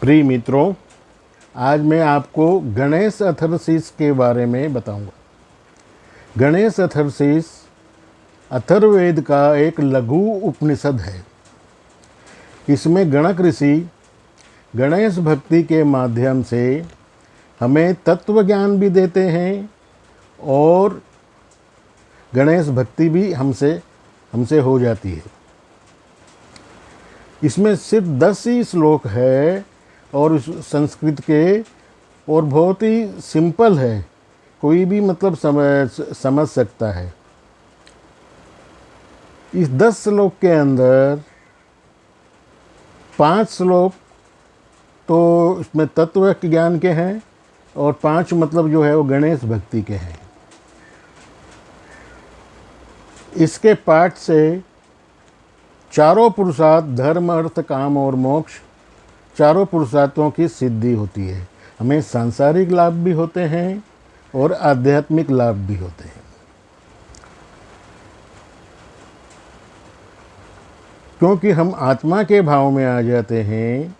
प्रिय मित्रों, आज मैं आपको गणेश अथर्वशीष के बारे में बताऊंगा। गणेश अथर्वशीष अथर्ववेद का एक लघु उपनिषद है। इसमें गणक ऋषि गणेश भक्ति के माध्यम से हमें तत्व ज्ञान भी देते हैं और गणेश भक्ति भी हमसे हो जाती है। इसमें सिर्फ 10 ही श्लोक है और इस संस्कृत के और बहुत ही सिंपल है, कोई भी मतलब समझ सकता है। इस 10 श्लोक के अंदर 5 श्लोक तो इसमें तत्व ज्ञान के हैं और 5 मतलब जो है वो गणेश भक्ति के हैं। इसके पाठ से चारों पुरुषार्थ धर्म अर्थ काम और मोक्ष चारों पुरुषार्थों की सिद्धि होती है। हमें सांसारिक लाभ भी होते हैं और आध्यात्मिक लाभ भी होते हैं। क्योंकि हम आत्मा के भाव में आ जाते हैं,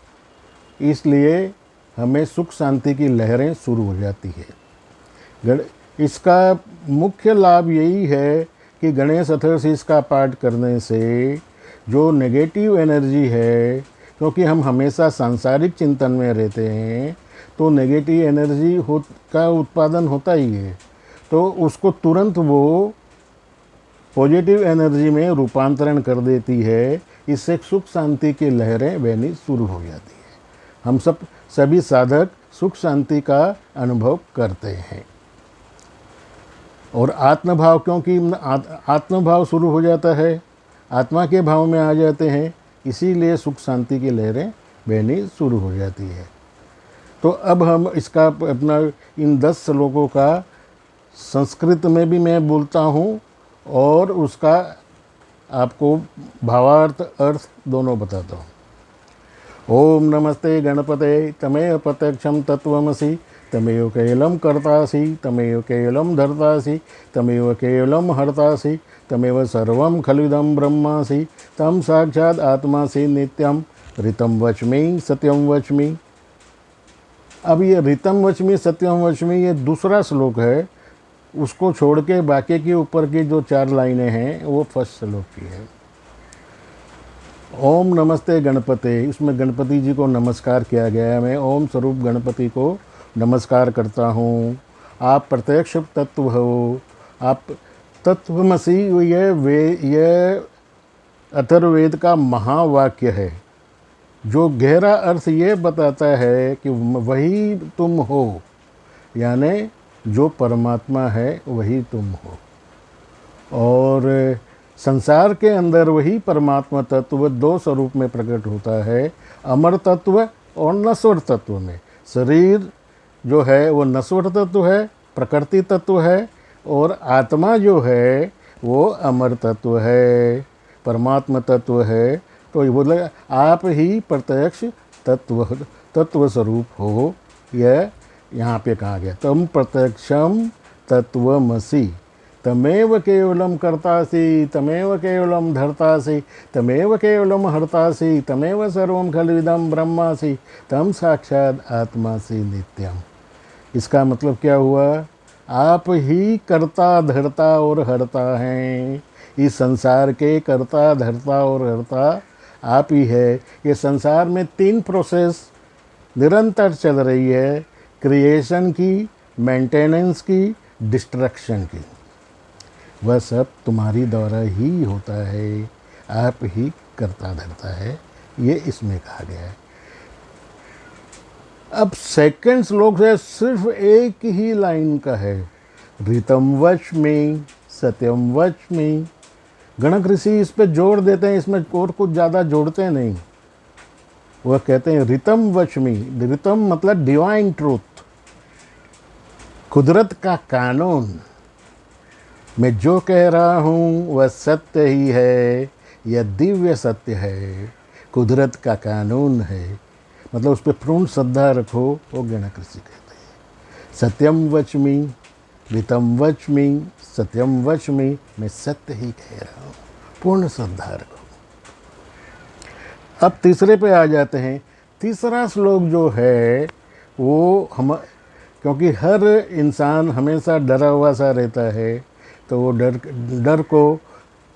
इसलिए हमें सुख शांति की लहरें शुरू हो जाती है। इसका मुख्य लाभ यही है कि गणेश अथर्वशीष का पाठ करने से जो नेगेटिव एनर्जी है, क्योंकि हम हमेशा सांसारिक चिंतन में रहते हैं तो नेगेटिव एनर्जी का उत्पादन होता ही है, तो उसको तुरंत वो पॉजिटिव एनर्जी में रूपांतरण कर देती है। इससे सुख शांति की लहरें बहनी शुरू हो जाती है। हम सभी साधक सुख शांति का अनुभव करते हैं और आत्मभाव, क्योंकि आत्मभाव शुरू हो जाता है, आत्मा के भाव में आ जाते हैं, इसीलिए सुख शांति की लहरें बहनी शुरू हो जाती है। तो अब हम इसका अपना इन 10 श्लोकों का संस्कृत में भी मैं बोलता हूँ और उसका आपको भावार्थ अर्थ दोनों बताता हूँ। ओम नमस्ते गणपते तमेव प्रत्यक्षं तत्त्वमसि तमेव केवलं कर्तासि तमेव केवलं धर्तासि तमेव केवलं हर्तासि तमेव सर्वं खलुदं ब्रह्मासि तम साक्षात् आत्मासि नित्यं ऋतं वच्मि सत्यं वच्मि। अब ये ऋतं वच्मि सत्यं वच्मि ये दूसरा श्लोक है, उसको छोड़ के बाकी के ऊपर की जो 4 लाइनें हैं वो फर्स्ट श्लोक की है। ओम नमस्ते गणपते, इसमें गणपति जी को नमस्कार किया गया है। मैं ओम स्वरूप गणपति को नमस्कार करता हूँ। आप प्रत्यक्ष तत्व हो, आप तत्वमसि। ये अथर्ववेद का महावाक्य है जो गहरा अर्थ ये बताता है कि वही तुम हो, यानी जो परमात्मा है वही तुम हो और संसार के अंदर वही परमात्मा तत्व 2 स्वरूप में प्रकट होता है, अमर तत्व और नश्वर तत्व में। शरीर जो है वो नश्वर तत्व है, प्रकृति तत्व है, और आत्मा जो है वो अमर तत्व है, परमात्मा तत्व है। तो ये बोले आप ही प्रत्यक्ष तत्व स्वरूप हो। यह यहाँ पे कहा गया, तम प्रत्यक्षम तत्वमसि तमेव केवलम कर्तासि तमेव केवलम धर्तासि तमेव केवलम हर्तासि तमेव सर्वं खलुदं ब्रह्मासि तम साक्षात् आत्मासि नित्यम। इसका मतलब क्या हुआ? आप ही कर्ता धर्ता और हर्ता हैं। इस संसार के कर्ता धर्ता और हर्ता आप ही है। ये संसार में 3 प्रोसेस निरंतर चल रही है, क्रिएशन की, मेंटेनेंस की, डिस्ट्रक्शन की। वह सब तुम्हारी द्वारा ही होता है, आप ही कर्ता धर्ता है, ये इसमें कहा गया है। अब सेकंड श्लोक है, सिर्फ एक ही लाइन का है, ऋतं वच्मि सत्यं वच्मि। गणक ऋषि इस पे जोड़ देते हैं, इसमें और कुछ ज़्यादा जोड़ते नहीं। वह कहते हैं ऋतं वच्मि। ऋतं मतलब डिवाइन ट्रूथ, कुदरत का कानून। मैं जो कह रहा हूँ वह सत्य ही है, यह दिव्य सत्य है, कुदरत का कानून है। मतलब उस पर पूर्ण श्रद्धा रखो, वो गणक ऋषि कहते हैं। सत्यम वच्मि ऋतं वच्मि सत्यम वच्मि, मैं सत्य ही कह रहा हूँ, पूर्ण श्रद्धा रखो। अब तीसरे पे आ जाते हैं। तीसरा श्लोक जो है वो हम, क्योंकि हर इंसान हमेशा डरा हुआ सा रहता है, तो वो डर को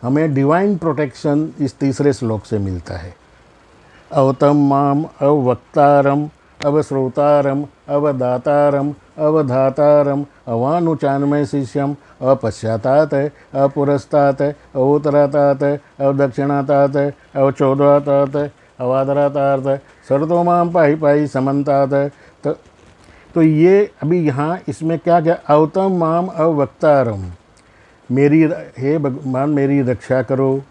हमें डिवाइन प्रोटेक्शन इस तीसरे श्लोक से मिलता है। अवतम माम अवक्तारम अवश्रोतारम अवदातारम अवधातारम अवानुचान्मय शिष्यम अपश्चातात अपुरस्तात अवोत्तरातात अवदक्षिणातात अवचोदरातात अवादरातात सर्वतो माम पाहि पाहि समन्तात। तो ये अभी यहाँ इसमें क्या क्या, अवतम माम अवक्तारम, मेरी हे भगवान मेरी रक्षा करो,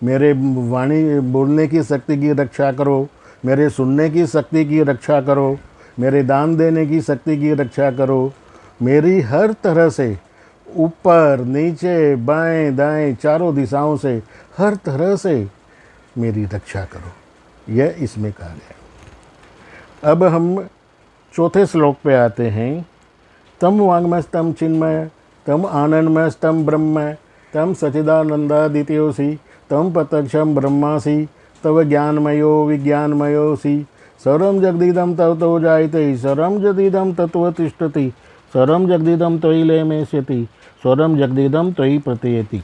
मेरे वाणी बोलने की शक्ति की रक्षा करो, मेरे सुनने की शक्ति की रक्षा करो, मेरे दान देने की शक्ति की रक्षा करो, मेरी हर तरह से ऊपर नीचे बाएं दाएं चारों दिशाओं से हर तरह से मेरी रक्षा करो। यह इसमें कहा गया। अब हम चौथे श्लोक पे आते हैं। तम वाङ्मस्तम चिन्मय तम आनंदमस्तम ब्रह्म तम सचिदानंदादित्योसी तम प्रत्यक्षम ब्रह्मासि तव ज्ञानमयो विज्ञानमयोसी सर्वं जगदिदं ततो जायते सर्वं जगदिदं तत्त्व तिष्ठति सर्वं जगदिदं त्वयि लयमेष्यति सर्वं जगदिदं त्वयि प्रतीयते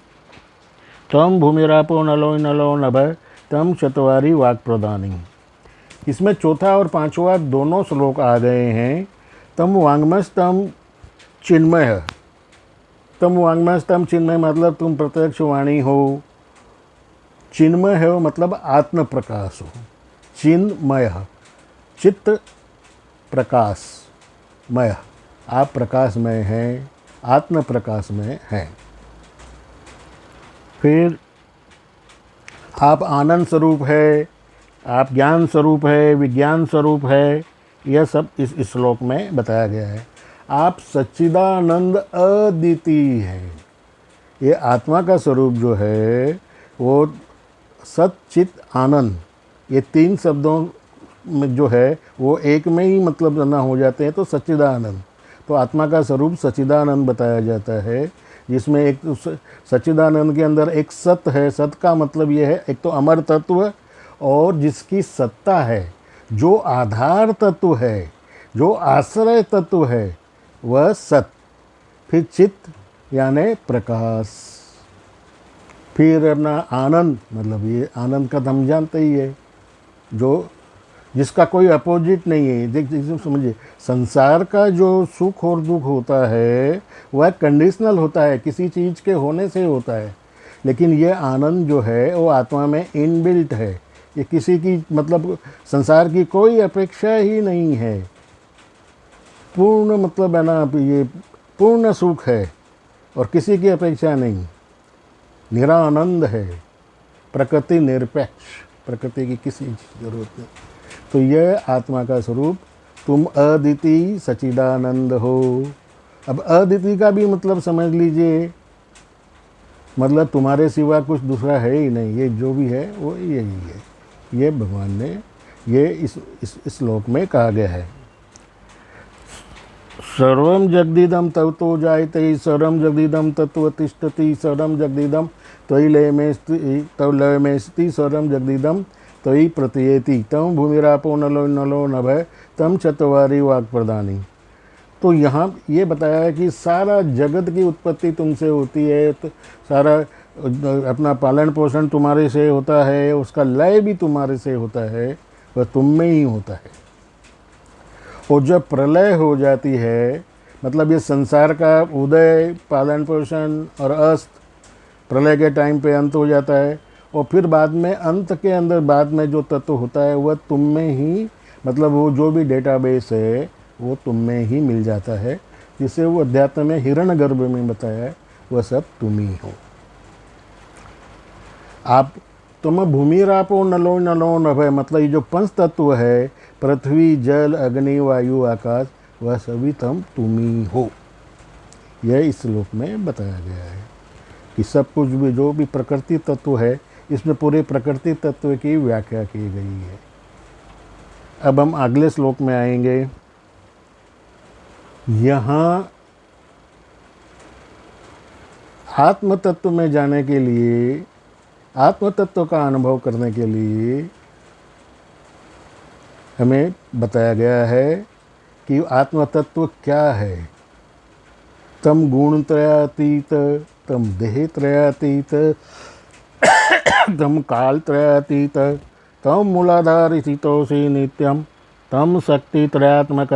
तम भूमिरापो नलो नलो नभ तम चत्वारि वाक् प्रदानी। इसमें चौथा और पांचवा दोनों श्लोक आ गए हैं। तम वाङ्मस्तम चिन्मय, तम वाङ्मस्तम चिन्मय मतलब तुम प्रत्यक्ष वाणी हो, चिन्मय है मतलब आत्म प्रकाश हो, चिन्मय चित्त प्रकाश मय, आप प्रकाशमय हैं, आत्म प्रकाशमय हैं। फिर आप आनंद स्वरूप है, आप ज्ञान स्वरूप है, विज्ञान स्वरूप है, यह सब इस श्लोक में बताया गया है। आप सच्चिदानंद अद्वितीय हैं। ये आत्मा का स्वरूप जो है वो सत चित आनंद, ये तीन शब्दों में जो है वो एक में ही मतलब ना हो जाते हैं, तो सच्चिदानंद। तो आत्मा का स्वरूप सच्चिदानंद बताया जाता है, जिसमें एक सच्चिदानंद के अंदर एक सत है। सत का मतलब ये है एक तो अमर तत्व, और जिसकी सत्ता है, जो आधार तत्व है, जो आश्रय तत्व है, वह सत। फिर चित्त यानी प्रकाश, फिर अपना आनंद, मतलब ये आनंद का हम जानते ही है, जो जिसका कोई अपोजिट नहीं है। देख समझिए, संसार का जो सुख और दुख होता है वह कंडीशनल होता है, किसी चीज़ के होने से होता है, लेकिन ये आनंद जो है वो आत्मा में इनबिल्ट है। ये किसी की मतलब संसार की कोई अपेक्षा ही नहीं है, पूर्ण मतलब है ना, ये पूर्ण सुख है और किसी की अपेक्षा नहीं, निरानंद है, प्रकृति निरपेक्ष, प्रकृति की किसी जरूरत नहीं। तो यह आत्मा का स्वरूप, तुम अद्वितीय सच्चिदानंद हो। अब अद्वितीय का भी मतलब समझ लीजिए, मतलब तुम्हारे सिवा कुछ दूसरा है ही नहीं, ये जो भी है वो यही है। ये भगवान ने ये इस श्लोक में कहा गया है। सर्वं जगदिदं ततो जायते सर्वं जगदिदं तत्त्व तिष्ठति सर्वं जगदिदं त्वयि लयमेष्यति सर्वं जगदिदं त्वयि प्रतीयते तम भूमिरापो नलो नलो नभ तम चत्वारि वाक् प्रदानी। तो यहाँ ये बताया है कि सारा जगत की उत्पत्ति तुमसे होती है, तो सारा अपना पालन पोषण तुम्हारे से होता है, उसका लय भी तुम्हारे से होता है, वह तुम में ही होता है। और जब प्रलय हो जाती है, मतलब ये संसार का उदय, पालन पोषण और अस्त, प्रलय के टाइम पे अंत हो जाता है, और फिर बाद में अंत के अंदर बाद में जो तत्व होता है वह तुम में ही, मतलब वो जो भी डेटाबेस है वो तुम में ही मिल जाता है, जिसे वो अध्यात्म में हिरण्यगर्भ में बताया है, वह सब तुम ही हो। आप तुम भूमिरापो नलो नलो नभ, मतलब ये जो पंच तत्व है, पृथ्वी जल अग्नि वायु आकाश, वह सभी तुम ही हो। यह इस श्लोक में बताया गया है कि सब कुछ भी जो भी प्रकृति तत्व है, इसमें पूरे प्रकृति तत्व की व्याख्या की गई है। अब हम अगले श्लोक में आएंगे। यहाँ आत्म तत्व में जाने के लिए, आत्म तत्व का अनुभव करने के लिए हमें बताया गया है कि आत्म तत्व क्या है। तम गुण त्रयातीत, तम देह त्रयातीत, तम काल त्रयातीत, तम मूलाधार स्थितोषि नित्यम, तम शक्ति त्रयात्मक,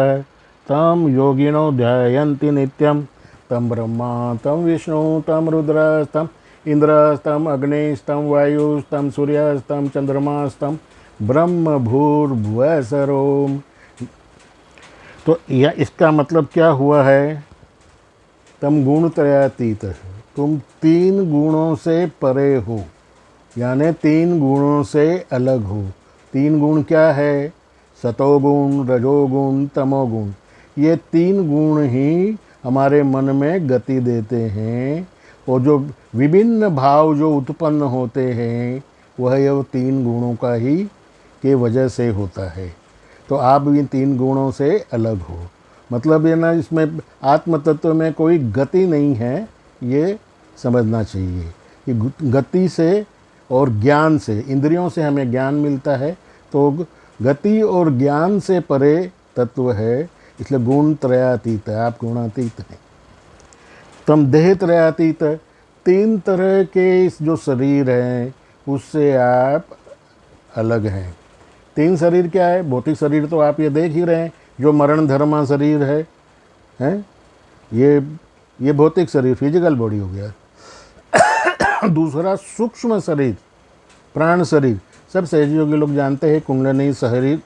तम योगिनो ध्यायन्ति नित्यम, तम ब्रह्मा, तम विष्णु, तम रुद्रस्तम इंद्रस्तम अग्निस्तम वायुस्तम सूर्यस्तम चंद्रमास्तम ब्रह्म भूर्भुवः स्वरोम। तो यह इसका मतलब क्या हुआ है? तम गुण त्रयातीत, तुम तीन गुणों से परे हो, यानी तीन गुणों से अलग हो। तीन गुण क्या है? सतोगुण, रजोगुण, तमोगुण। ये तीन गुण ही हमारे मन में गति देते हैं, और जो विभिन्न भाव जो उत्पन्न होते हैं वह ये तीन गुणों का ही के वजह से होता है। तो आप इन तीन गुणों से अलग हो, मतलब ये ना, इसमें आत्म तत्व में कोई गति नहीं है, ये समझना चाहिए कि गति से और ज्ञान से, इंद्रियों से हमें ज्ञान मिलता है, तो गति और ज्ञान से परे तत्व है, इसलिए गुण त्रयातीत है, आप गुणातीत हैं। तम देह त्रयातीत, तीन तरह के इस जो शरीर हैं उससे आप अलग हैं। तीन शरीर क्या है? भौतिक शरीर तो आप ये देख ही रहे हैं, जो मरण धर्मा शरीर है, हैं? ये भौतिक शरीर, फिजिकल बॉडी हो गया। दूसरा सूक्ष्म शरीर, प्राण शरीर, सब सहयोगी लोग जानते हैं, कुंडलिनी शरीर,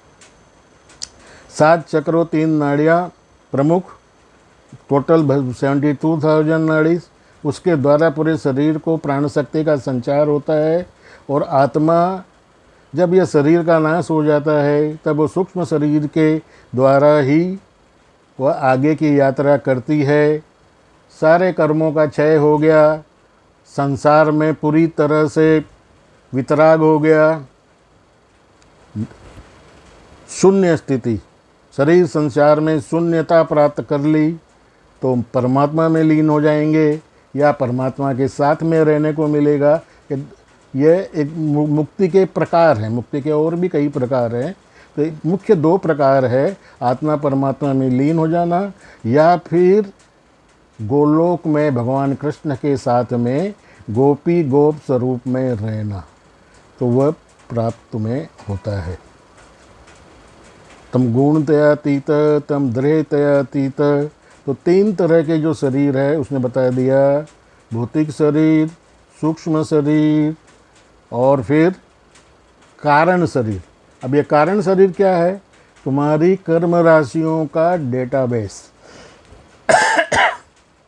7 चक्रों, 3 नाड़ियाँ प्रमुख, टोटल 72,000 नाड़ी, उसके द्वारा पूरे शरीर को प्राण शक्ति का संचार होता है। और आत्मा जब यह शरीर का नाश हो जाता है तब वो सूक्ष्म शरीर के द्वारा ही वह आगे की यात्रा करती है। सारे कर्मों का क्षय हो गया, संसार में पूरी तरह से वितराग हो गया, शून्य स्थिति, शरीर संसार में शून्यता प्राप्त कर ली, तो परमात्मा में लीन हो जाएंगे या परमात्मा के साथ में रहने को मिलेगा। यह एक मुक्ति के प्रकार हैं, मुक्ति के और भी कई प्रकार हैं, तो मुख्य 2 प्रकार है, आत्मा परमात्मा में लीन हो जाना या फिर गोलोक में भगवान कृष्ण के साथ में गोपी गोप स्वरूप में रहना, तो वह प्राप्त तुम्हें होता है। तम गुण तयातीत, तम द्रेह तयातीत। तो 3 तरह के जो शरीर है उसने बता दिया, भौतिक शरीर, सूक्ष्म शरीर और फिर कारण शरीर। अब ये कारण शरीर क्या है? तुम्हारी कर्म राशियों का डेटाबेस।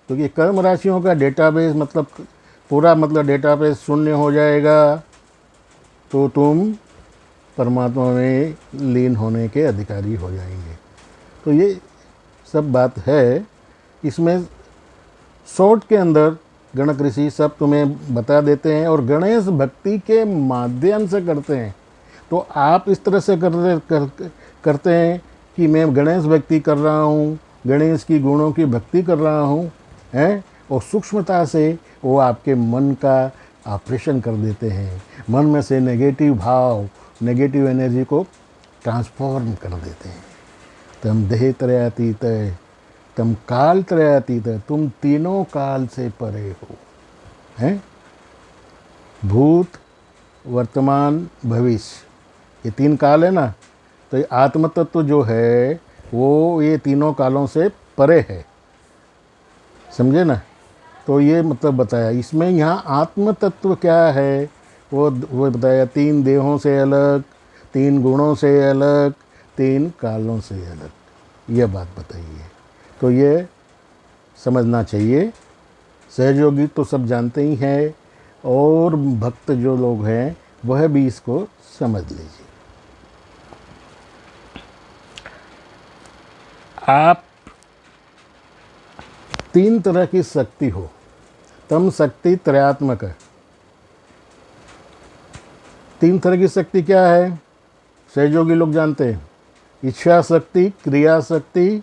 तो ये कर्म राशियों का डेटाबेस मतलब पूरा, मतलब डेटाबेस शून्य हो जाएगा तो तुम परमात्मा में लीन होने के अधिकारी हो जाएंगे। तो ये सब बात है। इसमें शॉर्ट के अंदर गणक ऋषि सब तुम्हें बता देते हैं और गणेश भक्ति के माध्यम से करते हैं। तो आप इस तरह से करते हैं कि मैं गणेश भक्ति कर रहा हूँ, गणेश की गुणों की भक्ति कर रहा हूँ, हैं, और सूक्ष्मता से वो आपके मन का ऑपरेशन कर देते हैं, मन में से नेगेटिव भाव, नेगेटिव एनर्जी को ट्रांसफॉर्म कर देते हैं। तम देह त्रयातीत, तम काल त्रयातीत, तुम तीनों काल से परे हो, हैं, भूत, वर्तमान, भविष्य, ये 3 काल है ना। तो ये आत्म तत्व जो है वो ये तीनों कालों से परे है, समझे ना। तो ये मतलब बताया इसमें। यहाँ आत्म तत्व क्या है वो बताया, 3 देहों से अलग, 3 गुणों से अलग, 3 कालों से अलग, यह बात बताई है। तो ये समझना चाहिए। सहयोगी तो सब जानते ही हैं, और भक्त जो लोग हैं वह भी इसको समझ लीजिए। आप 3 तरह की शक्ति हो, तम शक्ति त्रयात्मक है। 3 तरह की शक्ति क्या है? सहयोगी लोग जानते हैं, इच्छा शक्ति, क्रिया शक्ति,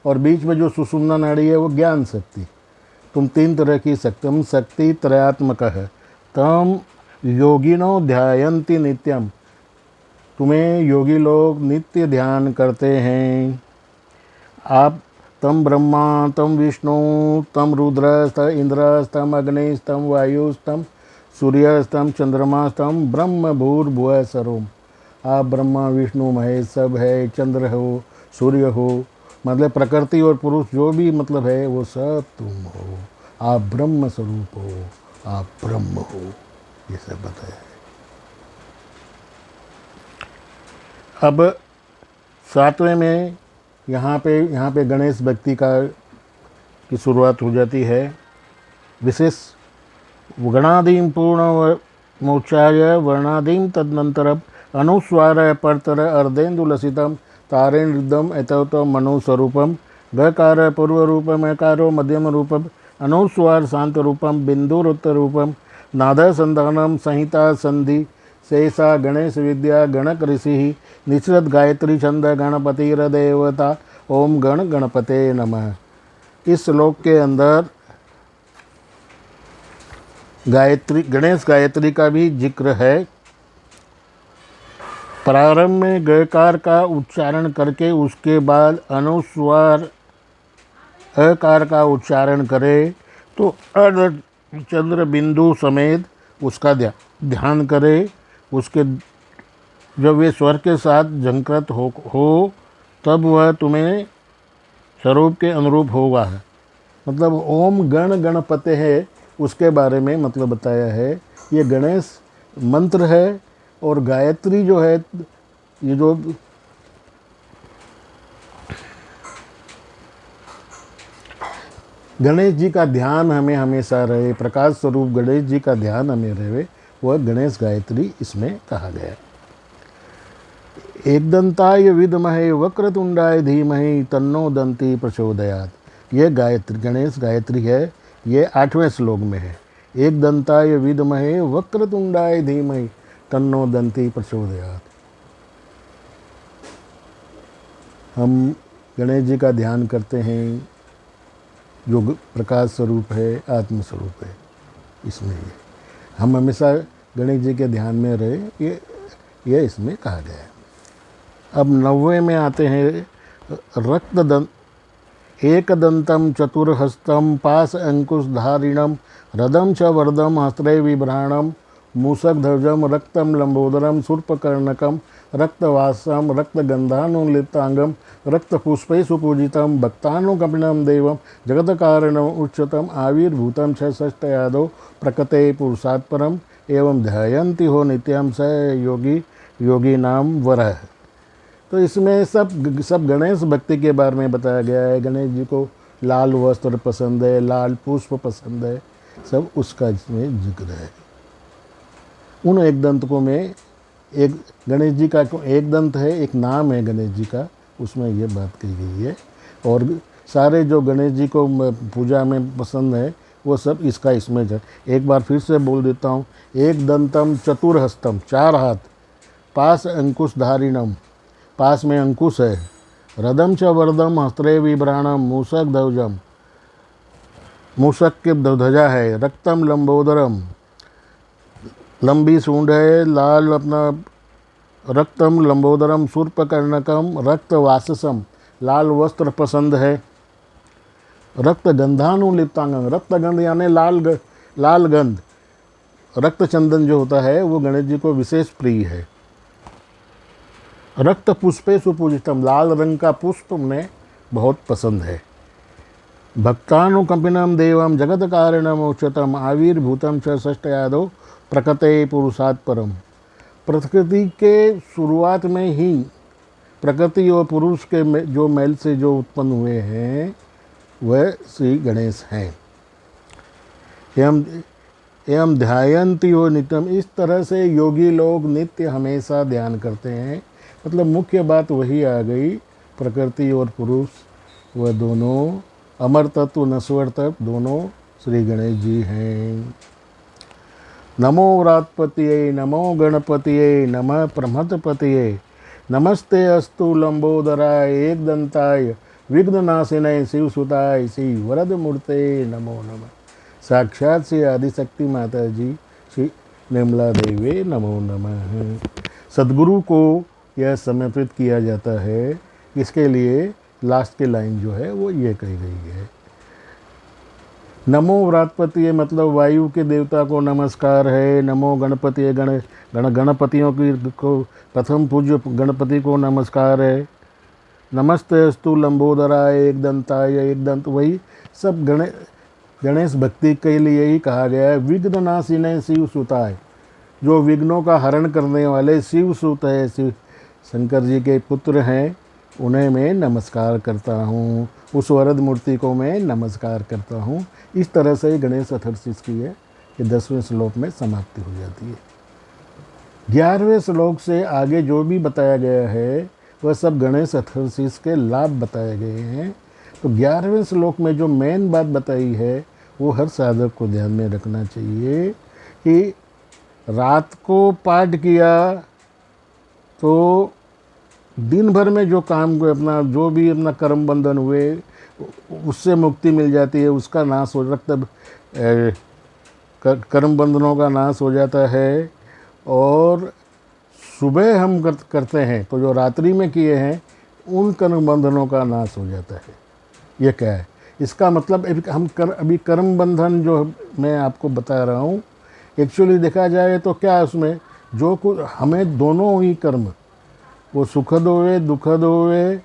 और बीच में जो सुषुम्ना नाड़ी है वो ज्ञान शक्ति। तुम 3 तरह की शक्ति, तम शक्ति त्रयात्मक है। तम योगिनो ध्यायन्ति नित्यम, तुम्हें योगी लोग नित्य ध्यान करते हैं। आप तम ब्रह्मा तम विष्णु तम रुद्र तम इंद्र तम अग्नि तम वायु तम सूर्य तम चंद्रमा तम ब्रह्म भूर्भुवः स्वरूप। आप ब्रह्मा विष्णु महेश सब है, चंद्र हो, सूर्य हो, मतलब प्रकृति और पुरुष जो भी मतलब है वो सब तुम हो। आप ब्रह्म स्वरूप हो, आप ब्रह्म हो, ये सब बताया है। अब 7वें में यहाँ पे गणेश भक्ति की शुरुआत हो जाती है। विशेष गणादीम पूर्ण मोक्षाय वर्णादीम तदनंतरम अनुस्वार परतर अर्धेन्दुलसितम तारेण रुद्धम एतवतो मनुस्वरूपम गकार पूर्व रूपम एकारो मध्यम रूपम अनुस्वार शांत रूपम बिंदुरुत्तर रूपम नाद संधानम संहिता संधि शेषा गणेश विद्या गणक ऋषि निश्रत गायत्री छंद गणपतिर देवता ओम गण गणपते नमः। इस श्लोक के अंदर गायत्री गणेश गायत्री का भी जिक्र है। प्रारंभ में गकार का उच्चारण करके उसके बाद अनुस्वार अकार का उच्चारण करे तो अर्ध चंद्र बिंदु समेत उसका ध्यान करे। उसके जब वे स्वर के साथ झंकृत हो तब वह तुम्हें स्वरूप के अनुरूप होगा। मतलब ओम गण गणपते है, उसके बारे में मतलब बताया है। ये गणेश मंत्र है और गायत्री जो है, ये जो गणेश जी का ध्यान हमें हमेशा रहे, प्रकाश स्वरूप गणेश जी का ध्यान हमें रहे, वह गणेश गायत्री इसमें कहा गया। एकदंताय विद्महे वक्रतुंडाय धीमहि तन्नो दंती प्रचोदयात्। ये गायत्री गणेश गायत्री है, ये 8वें श्लोक में है। एकदंताय विद्महे वक्रतुंडाय धीमहि तन्नो दंती प्रचोदयात्। हम गणेश जी का ध्यान करते हैं, जो प्रकाश स्वरूप है, आत्म स्वरूप है। इसमें ये हम हमेशा गणेश जी के ध्यान में रहे, ये इसमें कहा गया है। अब 90वें में आते हैं। एकदंतम चतुर्हस्तम पास अंकुशधारिणम रदम च वरदम हस्त्रे विभ्राणम मूषकध्वजम रक्तम लंबोदरम शूर्पकर्णकम रक्तवासम रक्तगंधानुलिप्तांगम रक्तपुष्पै सुपूजितम भक्तानुकंपिनम देवम जगत्कारणम उच्चतम आविर्भूतम च षष्ठयादो प्रकटे पुरुषात् परम एवं ध्यायन्ति हो नित्यम स योगी नाम वरः। तो इसमें सब गणेश भक्ति के बारे में बताया गया है। गणेश जी को लाल वस्त्र पसंद है, लाल पुष्प पसंद है, सब उसका इसमें जिक्र है। उन एक दंतकों में एक गणेश जी का एक दंत है, एक नाम है गणेश जी का, उसमें ये बात कही गई है। और सारे जो गणेश जी को पूजा में पसंद है वो सब इसका इसमें है। एक बार फिर से बोल देता हूँ। एक दंतम चतुर्हस्तम, 4 हाथ, पास अंकुशधारिणम, पास में अंकुश है, रदम च वरदम हस्त्रे विभ्राणम मूषक ध्वजम, मूषक के ध्वजा है, रक्तम लंबोदरम, लंबी सूंड है, लाल अपना रक्तम लंबोदरम शूर्पकर्णकम रक्तवाससम, लाल वस्त्र पसंद है, रक्तगंधानुलिप्तांगम, रक्तगंध यानी लाल गंध, रक्त चंदन जो होता है वो गणेश जी को विशेष प्रिय है। रक्त पुष्पे सुपूजितम, लाल रंग का पुष्प उन्हें बहुत पसंद है। भक्तानुकंपिनम देवम जगत कारणम उच्चतम आविर्भूतम च षष्ठयादो प्रकटे पुरुषात् परम। प्रकृति के शुरुआत में ही प्रकृति और पुरुष के जो मेल से जो उत्पन्न हुए हैं वह श्री गणेश हैं। एवं ध्यायन्ति हो नित्यम, इस तरह से योगी लोग नित्य हमेशा ध्यान करते हैं। मतलब मुख्य बात वही आ गई, प्रकृति और पुरुष वह दोनों अमर तत्व नश्वर तत्व दोनों श्री गणेश जी हैं। नमो व्रातपतये नमो गणपतये नमः प्रमथपतये नमस्ते अस्तु लंबोदराय एकदंताय विघ्ननाशिने शिवसुताय श्री वरद मूर्ते नमो नमः। साक्षात श्री आदिशक्ति माता जी श्री निर्मला देवी नमो नमः। सद्गुरु को यह समर्पित किया जाता है। इसके लिए लास्ट की लाइन जो है वो ये कही गई है, नमो व्रातपति, मतलब वायु के देवता को नमस्कार है। नमो गणपति, गणपतियों की को प्रथम पूज्य गणपति को नमस्कार है। नमस्ते अस्तु लंबोदराय एक दंताय, एक दंत, वही सब गणेश भक्ति के लिए ही कहा गया है। विघ्ननाशिने शिव सुताय, जो विघ्नों का हरण करने वाले शिव सुत है, शिव शंकर जी के पुत्र हैं, उन्हें मैं नमस्कार करता हूँ, उस वरद मूर्ति को मैं नमस्कार करता हूँ। इस तरह से गणेश अथर्वशीष की है कि 10वें श्लोक में समाप्ति हो जाती है। 11वें श्लोक से आगे जो भी बताया गया है वह सब गणेश अथर्वशीष के लाभ बताए गए हैं। तो 11वें श्लोक में जो मेन बात बताई है वो हर साधक को ध्यान में रखना चाहिए कि रात को पाठ किया तो दिन भर में जो काम को अपना जो भी अपना कर्म बंधन हुए उससे मुक्ति मिल जाती है, उसका नाश हो रक्त कर्म बंधनों का नाश हो जाता है। और सुबह हम करते हैं तो जो रात्रि में किए हैं उन कर्म बंधनों का नाश हो जाता है। ये क्या है इसका मतलब? अभी कर्म बंधन जो मैं आपको बता रहा हूँ, एक्चुअली देखा जाए तो क्या है उसमें, जो कुछ हमें दोनों ही कर्म, वो सुखद होवे दुखद होवे,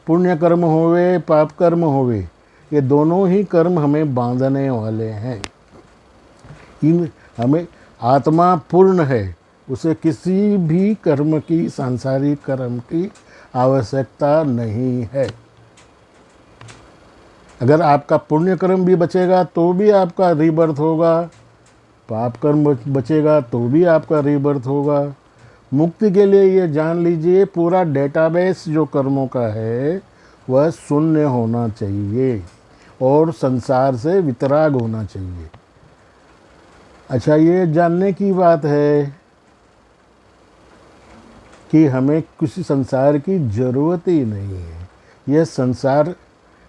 पुण्य कर्म होवे पाप कर्म होवे, ये दोनों ही कर्म हमें बांधने वाले हैं। इन हमें आत्मा पूर्ण है, उसे किसी भी कर्म की, सांसारिक कर्म की आवश्यकता नहीं है। अगर आपका पुण्य कर्म भी बचेगा तो भी आपका रीबर्थ होगा, पाप कर्म बचेगा तो भी आपका रीबर्थ होगा। मुक्ति के लिए ये जान लीजिए, पूरा डेटाबेस जो कर्मों का है वह शून्य होना चाहिए और संसार से वितराग होना चाहिए। अच्छा, ये जानने की बात है कि हमें किसी संसार की ज़रूरत ही नहीं है। यह संसार,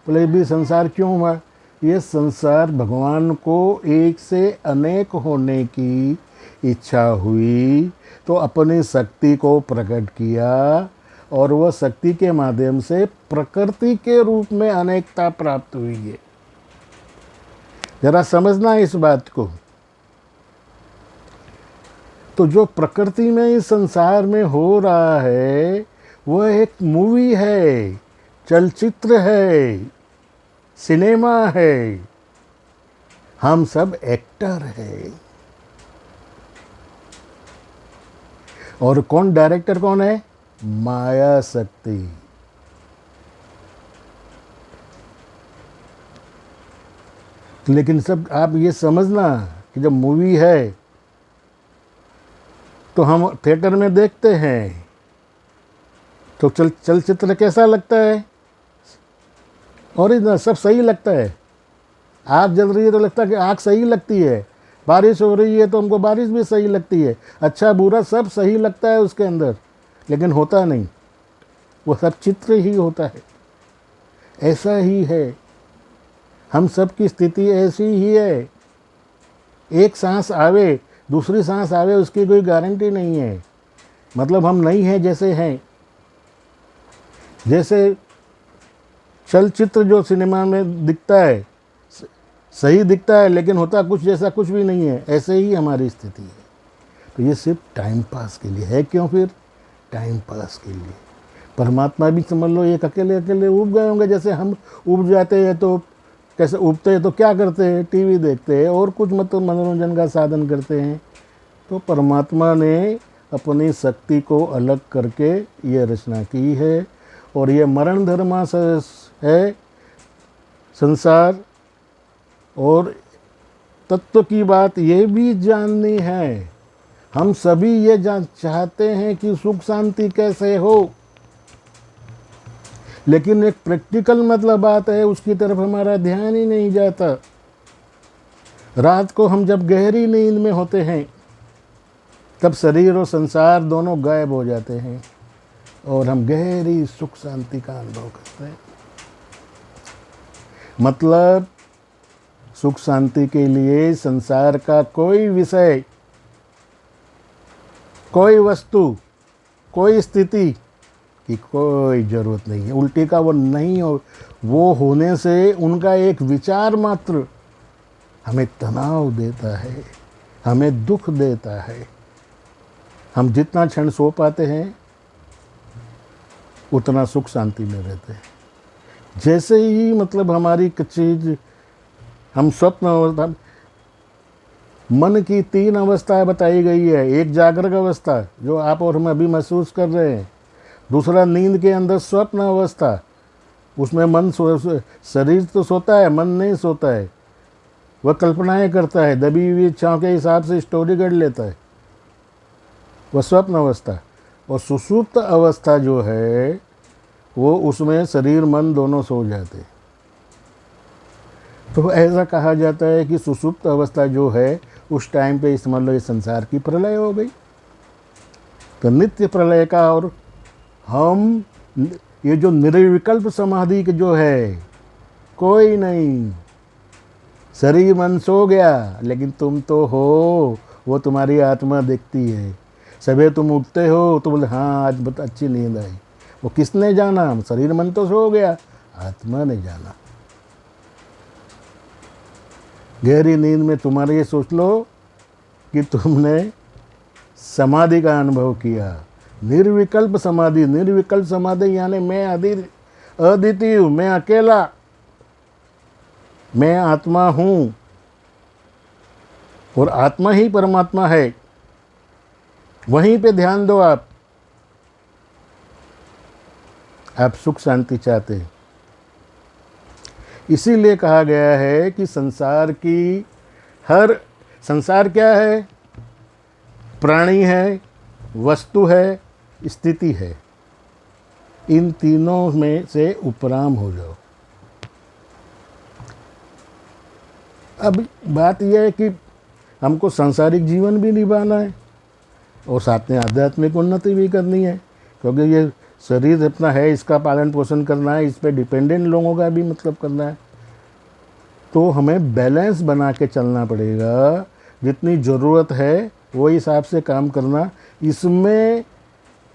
बोले भी संसार क्यों हुआ? ये संसार भगवान को एक से अनेक होने की इच्छा हुई तो अपनी शक्ति को प्रकट किया और वह शक्ति के माध्यम से प्रकृति के रूप में अनेकता प्राप्त हुई है। जरा समझना इस बात को। तो जो प्रकृति में इस संसार में हो रहा है वह एक मूवी है, चलचित्र है, सिनेमा है। हम सब एक्टर हैं। और कौन डायरेक्टर कौन है? माया शक्ति। लेकिन सब आप ये समझना कि जब मूवी है तो हम थिएटर में देखते हैं तो चलचित्र कैसा लगता है? ओरिजिनल सब सही लगता है। आग जल रही है तो लगता है कि आग सही लगती है, बारिश हो रही है तो हमको बारिश भी सही लगती है, अच्छा बुरा सब सही लगता है उसके अंदर, लेकिन होता नहीं, वो सब चित्र ही होता है। ऐसा ही है, हम सब की स्थिति ऐसी ही है। एक सांस आवे दूसरी सांस आवे उसकी कोई गारंटी नहीं है। मतलब हम नहीं हैं जैसे हैं। जैसे चलचित्र जो सिनेमा में दिखता है सही दिखता है लेकिन होता कुछ जैसा कुछ भी नहीं है, ऐसे ही हमारी स्थिति है। तो ये सिर्फ टाइम पास के लिए है। क्यों? फिर टाइम पास के लिए। परमात्मा भी समझ लो एक अकेले अकेले उब गए होंगे, जैसे हम उब जाते हैं तो कैसे उबते हैं तो क्या करते हैं? टीवी देखते हैं और कुछ मतलब मनोरंजन का साधन करते हैं। तो परमात्मा ने अपनी शक्ति को अलग करके ये रचना की है और ये मरण धर्मा है संसार। और तत्व की बात ये भी जाननी है, हम सभी ये चाहते हैं कि सुख शांति कैसे हो, लेकिन एक प्रैक्टिकल मतलब बात है उसकी तरफ हमारा ध्यान ही नहीं जाता। रात को हम जब गहरी नींद में होते हैं तब शरीर और संसार दोनों गायब हो जाते हैं और हम गहरी सुख शांति का अनुभव करते हैं। मतलब सुख शांति के लिए संसार का कोई विषय, कोई वस्तु, कोई स्थिति की कोई ज़रूरत नहीं है। उल्टी का वो नहीं हो, वो होने से उनका एक विचार मात्र हमें तनाव देता है, हमें दुख देता है। हम जितना क्षण सो पाते हैं उतना सुख शांति में रहते हैं। जैसे ही मतलब हमारी चीज हम स्वप्न अवस्था, मन की 3 अवस्थाएं बताई गई है। एक जागृत अवस्था जो आप और हम अभी महसूस कर रहे हैं, दूसरा नींद के अंदर स्वप्न अवस्था, उसमें मन शरीर तो सोता है, मन नहीं सोता है, वह कल्पनाएं करता है, दबी हुई इच्छाओं के हिसाब से स्टोरी गढ़ लेता है, वह स्वप्न अवस्था। और सुषुप्त अवस्था जो है वो उसमें शरीर मन दोनों सो जाते। तो ऐसा कहा जाता है कि सुषुप्त अवस्था जो है उस टाइम पे समझ लो ये संसार की प्रलय हो गई। तो नित्य प्रलय का, और हम ये जो निर्विकल्प समाधि के जो है, कोई नहीं, शरीर मन सो गया लेकिन तुम तो हो, वो तुम्हारी आत्मा देखती है। सुबह तुम उठते हो तो बोले हाँ आज बहुत अच्छी नींद आई, वो किसने जाना? शरीर मन तो सो गया, आत्मा ने जाना। गहरी नींद में तुम्हारे ये सोच लो कि तुमने समाधि का अनुभव किया, निर्विकल्प समाधि। निर्विकल्प समाधि यानी मैं अद्वितीय हूँ, मैं अकेला, मैं आत्मा हूँ और आत्मा ही परमात्मा है। वहीं पे ध्यान दो। आप सुख शांति चाहते हैं, इसीलिए कहा गया है कि संसार क्या है? प्राणी है, वस्तु है, स्थिति है। इन तीनों में से उपराम हो जाओ। अब बात यह है कि हमको सांसारिक जीवन भी निभाना है और साथ में आध्यात्मिक उन्नति भी करनी है, क्योंकि ये शरीर अपना है, इसका पालन पोषण करना है, इस पे डिपेंडेंट लोगों का भी मतलब करना है। तो हमें बैलेंस बना के चलना पड़ेगा। जितनी ज़रूरत है वो हिसाब से काम करना।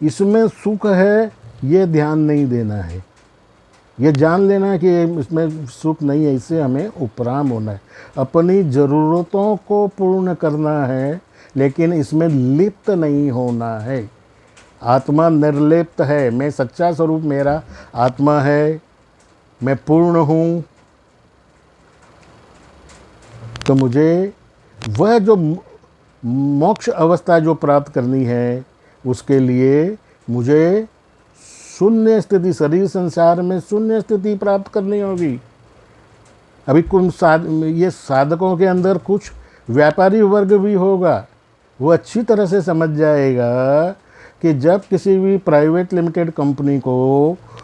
इसमें सुख है ये ध्यान नहीं देना है, ये जान लेना कि इसमें सुख नहीं है, इससे हमें उपराम होना है। अपनी ज़रूरतों को पूर्ण करना है लेकिन इसमें लिप्त नहीं होना है। आत्मा निर्लिप्त है, मैं सच्चा स्वरूप मेरा आत्मा है, मैं पूर्ण हूँ। तो मुझे वह जो मोक्ष अवस्था जो प्राप्त करनी है उसके लिए मुझे शून्य स्थिति, शरीर संसार में शून्य स्थिति प्राप्त करनी होगी। अभी ये साधकों के अंदर कुछ व्यापारी वर्ग भी होगा, वो अच्छी तरह से समझ जाएगा कि जब किसी भी प्राइवेट लिमिटेड कंपनी को